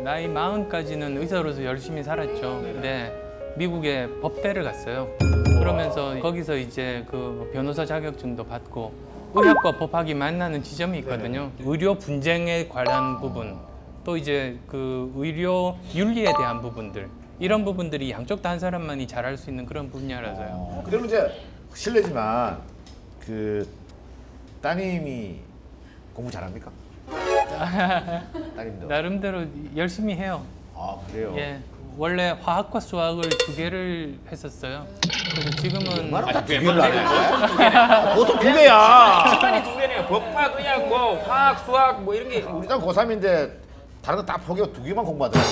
나이 40까지는 의사로서 열심히 살았죠. 근데 미국에 법대를 갔어요. 그러면서 거기서 이제 그 변호사 자격증도 받고 의학과 법학이 만나는 지점이 있거든요. 의료 분쟁에 관한 부분, 또 이제 그 의료 윤리에 대한 부분들, 이런 부분들이 양쪽 다 한 사람만이 잘할 수 있는 그런 분야라서요. 그러면 이제 실례지만 그 따님이 공부 잘합니까? 따님도. 나름대로 열심히 해요. 아 그래요? 예, 원래 화학과 수학을 2개를 했었어요. 그래서 지금은 얼마나 두 개를 안 해? 보통 2개야. 시간이 2개네요. 법학, 의학, 뭐 화학, 수학 뭐 이런 게. 우리 딸 고3인데 다른 거 다 포기하고 2개만 공부하더라고.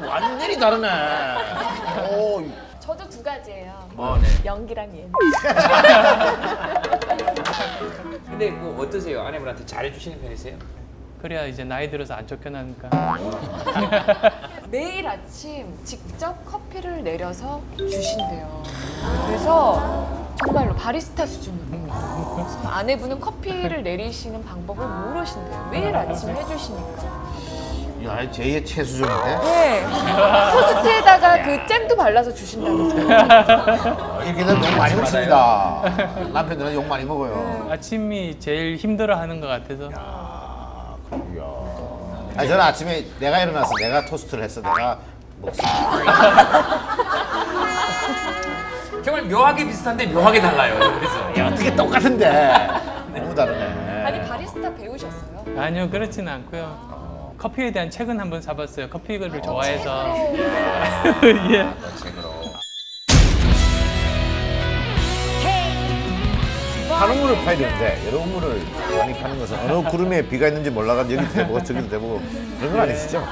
완전히 다르네. 오, 저도 2가지예요. 네. 연기랑 예능. 근데 뭐 어떠세요? 아내분한테 잘해주시는 편이세요? 그래야 이제 나이 들어서 안 쫓겨나니까. 매일 아침 직접 커피를 내려서 주신대요. 그래서 정말로 바리스타 수준으로. 그래서 아내분은 커피를 내리시는 방법을 모르신대요. 매일 아침 해주시니까. 야, 제2의 최수종인데? 네. 토스트에다가 그 잼도 발라서 주신다면서요. 이렇게 되면 욕 많이 먹습니다. 남편들은 욕 많이 먹어요. 아침이 제일 힘들어하는 것 같아서. 이야. 아니 저는 아침에 내가 일어나서 내가 토스트를 했어. 내가 먹습니다. 정말 묘하게 비슷한데 묘하게 달라요. 그래서 야, 어떻게 똑같은데? 너무 다르네. 아니 바리스타 배우셨어요? 아니요, 그렇지는 않고요. 커피에 대한 책은 한번 사봤어요. 커피를 좋아해서. 예. 파는 물을 파야 되는데 여러 물을 많이 파는 것은 어느 구름에 비가 있는지 몰라가지고 여기도 대보고 저기도 대보고 그런 건 아니시죠?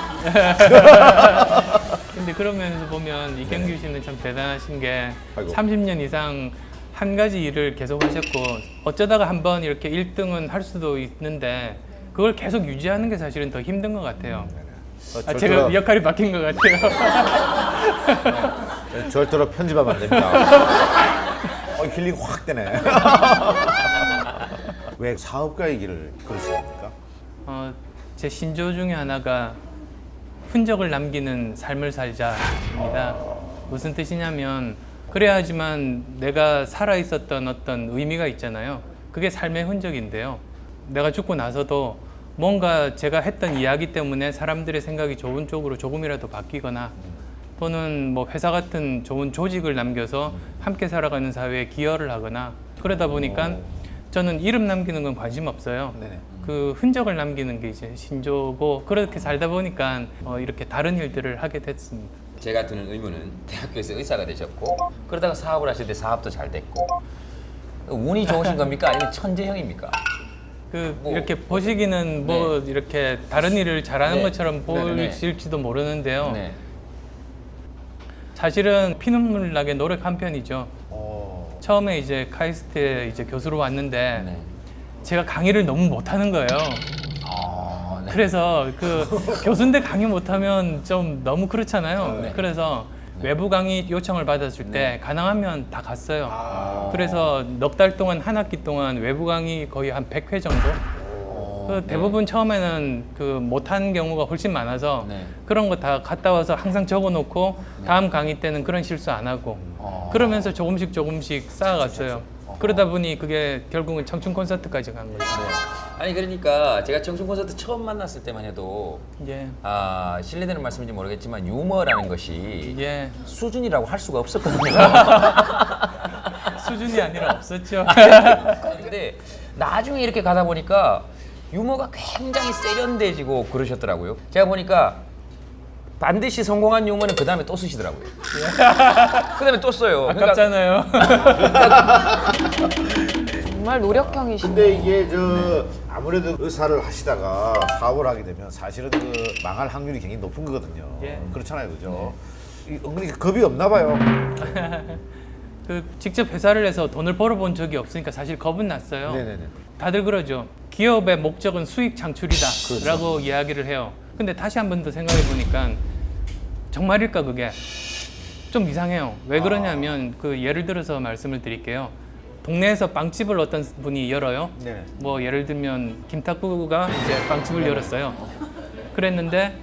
근데 그런 면에서 보면 이경규 씨는 참 대단하신 게 아이고. 30년 이상 한 가지 일을 계속 하셨고 어쩌다가 한번 이렇게 1등은 할 수도 있는데 그걸 계속 유지하는 게 사실은 더 힘든 것 같아요. 제가 역할이 바뀐 것 같아요. 절대로 편집하면 안 됩니다. 힐링 확 되네. 왜 사업가의 길을 걸으십니까? 제 신조 중에 하나가 흔적을 남기는 삶을 살자입니다. 무슨 뜻이냐면 그래야지만 내가 살아 있었던 어떤 의미가 있잖아요. 그게 삶의 흔적인데요. 내가 죽고 나서도 뭔가 제가 했던 이야기 때문에 사람들의 생각이 좋은 쪽으로 조금이라도 바뀌거나 또는 뭐 회사 같은 좋은 조직을 남겨서 함께 살아가는 사회에 기여를 하거나 그러다 보니까 저는 이름 남기는 건 관심 없어요. 네네. 그 흔적을 남기는 게 이제 신조고 그렇게 살다 보니까 이렇게 다른 일들을 하게 됐습니다. 제가 드는 의문은 대학교에서 의사가 되셨고 그러다가 사업을 하실 때 사업도 잘 됐고 운이 좋으신 겁니까? 아니면 천재형입니까? 뭐, 이렇게 보시기는 뭐 이렇게 다른 일을 잘하는 네. 것처럼 네네네. 보일지도 모르는데요. 네. 사실은 피눈물 나게 노력한 편이죠. 처음에 이제 카이스트에 이제 교수로 왔는데 네. 제가 강의를 너무 못하는 거예요. 네. 그래서 그 교수인데 강의 못하면 좀 너무 그렇잖아요. 네. 그래서 외부 강의 요청을 받았을 때 가능하면 다 갔어요. 그래서 넉 달 동안 한 학기 동안 외부 강의 거의 한 100회 정도? 그 대부분 처음에는 그 못한 경우가 훨씬 많아서 네. 그런 거 다 갔다 와서 항상 적어놓고 다음 강의 때는 그런 실수 안 하고 그러면서 조금씩 쌓아갔어요. 그러다 보니 그게 결국은 청춘 콘서트까지 간 거죠. 아니 그러니까 제가 청춘 콘서트 처음 만났을 때만 해도 예, 실례되는 말씀인지 모르겠지만 유머라는 것이 예. 수준이라고 할 수가 없었거든요. 수준이 아니라 없었죠. 근데 나중에 이렇게 가다 보니까 유머가 굉장히 세련돼지고 그러셨더라고요. 제가 보니까 반드시 성공한 유머는 그 다음에 또 쓰시더라고요. 그 다음에 또 써요. 아깝잖아요. 정말 노력형이시네요. 근데 이게 아무래도 의사를 하시다가 사업을 하게 되면 사실은 그 망할 확률이 굉장히 높은 거거든요. 예. 그렇잖아요, 그죠? 은근히 겁이 없나 봐요. 직접 회사를 해서 돈을 벌어본 적이 없으니까 사실 겁은 났어요. 네네네. 다들 그러죠. 기업의 목적은 수익 창출이다 라고 이야기를 해요. 근데 다시 한 번 더 생각해 보니까 정말일까 그게 좀 이상해요. 왜 그러냐면 예를 들어서 말씀을 드릴게요. 동네에서 빵집을 어떤 분이 열어요. 네. 뭐 예를 들면 김탁구가 이제 빵집을 열었어요. 그랬는데